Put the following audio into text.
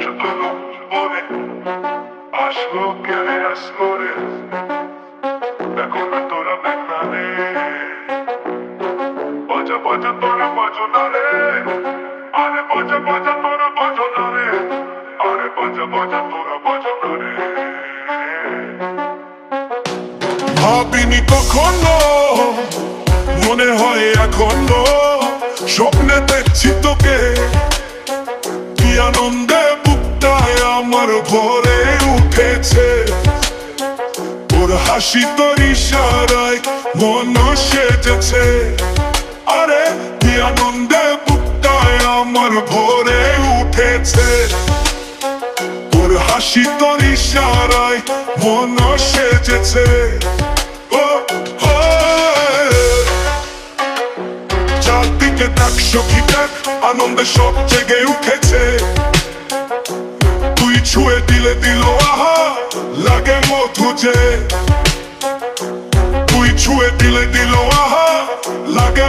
শুধু মনে আসলো কে আসলো রে, এখন তোরা মেঘনারে বাজা বাজা তোরা বাজো না রে, আরে বাজা বাজা তোরা বাজো না রে, আরে বাজা বাজা তোরা বাজো না রে। ভাবিনি কখনো, মনে হয় এখনো স্বপ্নে দেখছি তোকে, কি আনন্দে বুকটায় আমার ভরে উঠেছে, ওর হাসি তোর ইশারায় মন সেজেছে, আরে কি আনন্দে বুকটায় আমার ভরে উঠেছে, ওর হাসি তোর ইশারায় মন সেজেছে। চারদিকে দেখ সখী দেখ, আনন্দে সব জেগে উঠেছে, তুই ছুঁয়ে দিলে দিল আহা লাগে মধু যে, তুই ছুঁয়ে দিলে দিল আহা লাগে